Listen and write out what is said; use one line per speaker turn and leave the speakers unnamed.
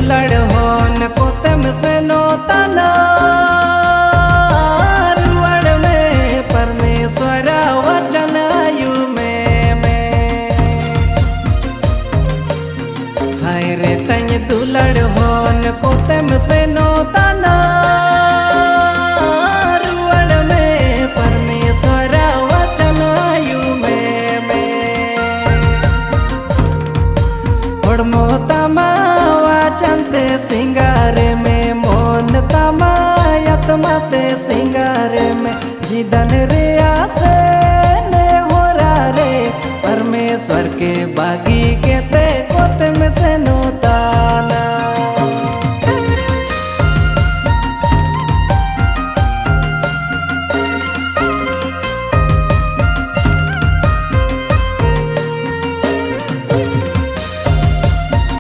दुलड़ होन कोते में से नोताना रुवड़ में परमेश्वर वचन आयु में हाय रे तई दुलड़ होन कोते में से नोताना रुवड़ में परमेश्वर वचन आयु में मोता चलते सिंगारे में मोन तमायतमाते सिंगारे में जिदन रे आसे ने हो रे परमेश्वर के बागी के ते